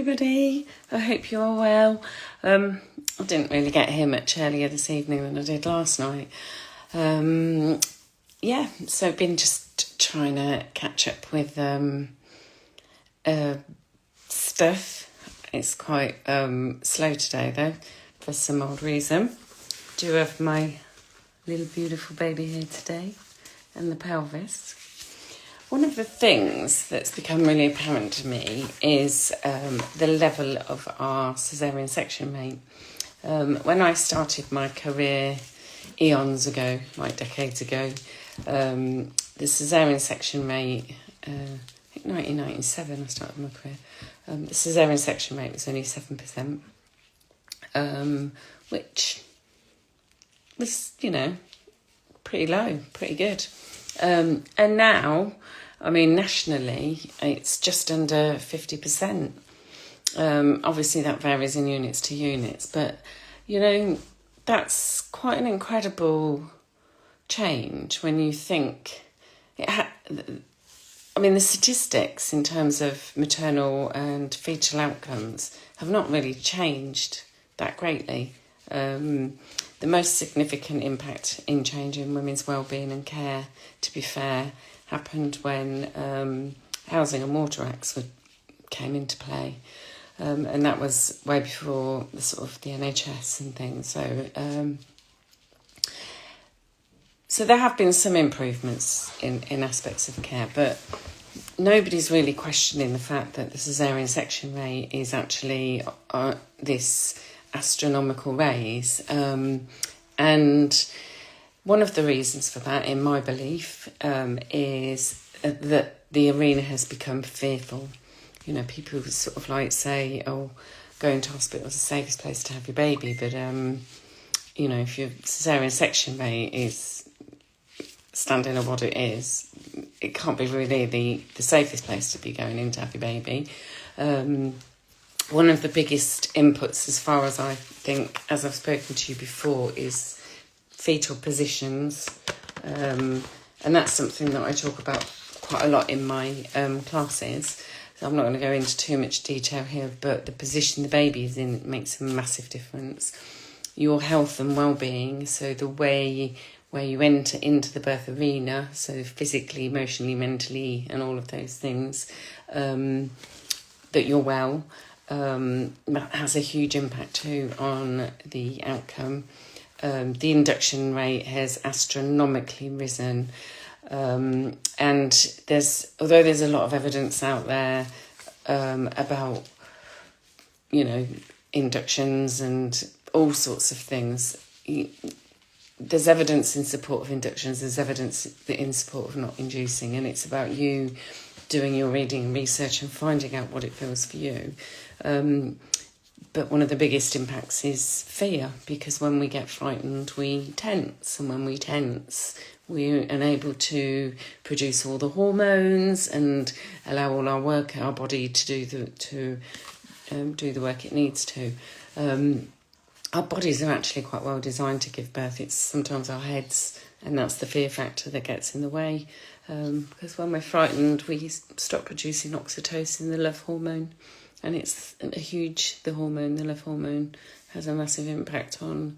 everybody. I hope you're all well. I didn't really get here much earlier this evening than I did last night. Yeah, so I've been just trying to catch up with stuff. It's quite slow today though, for some odd reason. Do have my little beautiful baby here today and the pelvis. One of the things that's become really apparent to me is the level of our caesarean section rate. When I started my career eons ago, like decades ago, the caesarean section rate, I think 1997 I started my career, the caesarean section rate was only 7%, which was, pretty low, pretty good. And now, I mean, nationally, it's just under 50%. Obviously, that varies in units to units, but, that's quite an incredible change when you think... the statistics in terms of maternal and fetal outcomes have not really changed that greatly. The most significant impact in changing women's wellbeing and care, to be fair, happened when Housing and Water Acts came into play, and that was way before the NHS and things. So there have been some improvements in aspects of care, but nobody's really questioning the fact that the caesarean section rate is actually this astronomical raise, and one of the reasons for that, in my belief, is that the arena has become fearful. People say, oh, going to hospital is the safest place to have your baby, but if your caesarean section rate is standing on what it is, it can't be really the safest place to be going in to have your baby. One of the biggest inputs, as far as I think, as I've spoken to you before, is fetal positions, and that's something that I talk about quite a lot in my classes. So I'm not going to go into too much detail here, but the position the baby is in makes a massive difference. Your health and well-being, so the way where you enter into the birth arena, so physically, emotionally, mentally, and all of those things, that you're well, has a huge impact too on the outcome. The induction rate has astronomically risen, and although there's a lot of evidence out there about inductions and all sorts of things, there's evidence in support of inductions, there's evidence in support of not inducing, and it's about you doing your reading and research and finding out what it feels for you. But one of the biggest impacts is fear, because when we get frightened, we tense, and when we tense, we're unable to produce all the hormones and allow all our body to do the work it needs to. Our bodies are actually quite well designed to give birth. It's sometimes our heads, and that's the fear factor that gets in the way. Because when we're frightened, we stop producing oxytocin, the love hormone, and the love hormone has a massive impact on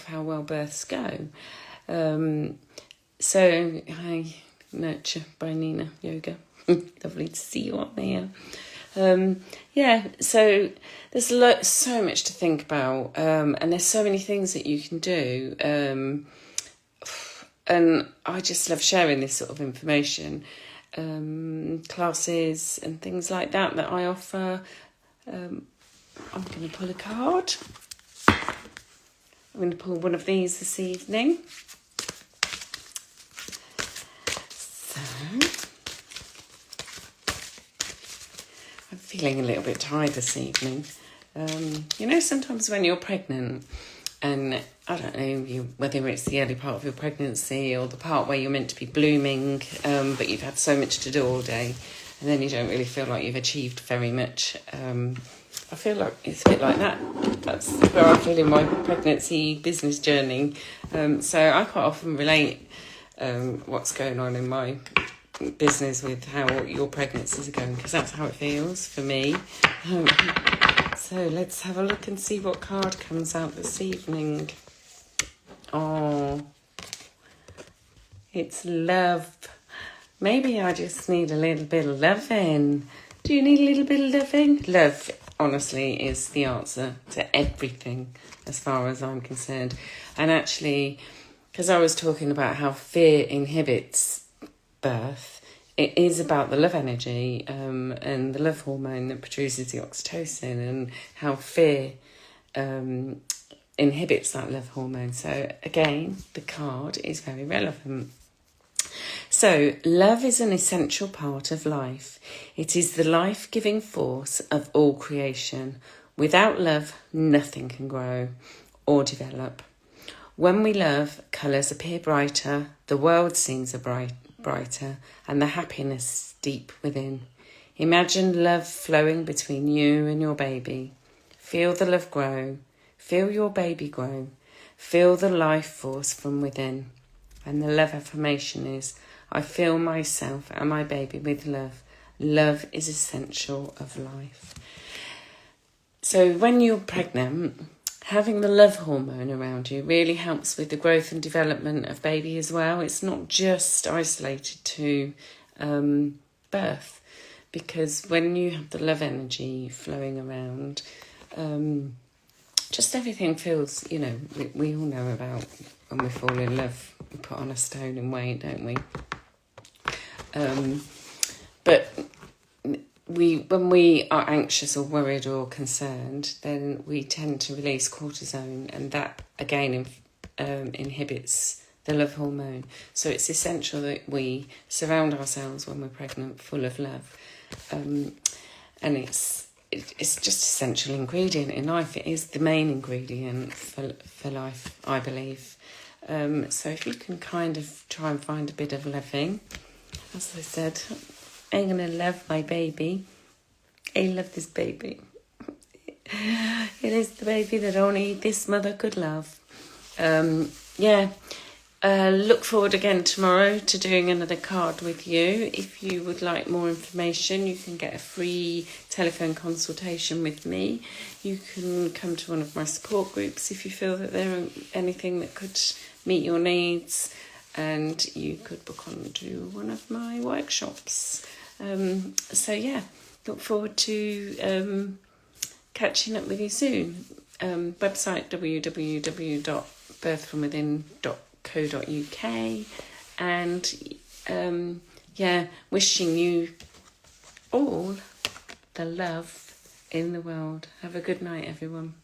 how well births go. So, hi, Nurture by Nina Yoga. Lovely to see you on there. So there's so much to think about, and there's so many things that you can do, and I just love sharing this sort of information, classes and things like that I offer. I'm going to pull a card. I'm going to pull one of these this evening. So I'm feeling a little bit tired this evening. Sometimes when you're pregnant, and I don't know whether it's the early part of your pregnancy or the part where you're meant to be blooming, but you've had so much to do all day, and then you don't really feel like you've achieved very much. I feel like it's a bit like that. That's where I feel in my pregnancy business journey. So I quite often relate what's going on in my business with how your pregnancies are going, because that's how it feels for me. So let's have a look and see what card comes out this evening. Oh, it's love. Maybe I just need a little bit of loving. Do you need a little bit of loving? Love, honestly, is the answer to everything as far as I'm concerned. And actually, because I was talking about how fear inhibits birth, it is about the love energy and the love hormone that produces the oxytocin, and how fear inhibits that love hormone. So again, the card is very relevant. So, love is an essential part of life. It is the life-giving force of all creation. Without love, nothing can grow or develop. When we love, colours appear brighter, the world seems brighter, and the happiness deep within. Imagine love flowing between you and your baby. Feel the love grow. Feel your baby grow. Feel the life force from within. And the love affirmation is, I fill myself and my baby with love. Love is essential of life. So when you're pregnant, having the love hormone around you really helps with the growth and development of baby as well. It's not just isolated to birth, because when you have the love energy flowing around, just everything feels, we all know about when we fall in love, we put on a stone in weight, don't we? But when we are anxious or worried or concerned, then we tend to release cortisone, and that again inhibits the love hormone. So it's essential that we surround ourselves when we're pregnant full of love, and it's just essential ingredient in life. It is the main ingredient for life, I believe. So if you can kind of try and find a bit of loving, as I said, I'm going to love my baby. I love this baby. It is the baby that only this mother could love. Look forward again tomorrow to doing another card with you. If you would like more information, you can get a free telephone consultation with me. You can come to one of my support groups if you feel that there is anything that could meet your needs, and you could book on to one of my workshops. Look forward to catching up with you soon. Website www.birthfromwithin.co.uk, and wishing you all the love in the world. Have a good night, everyone.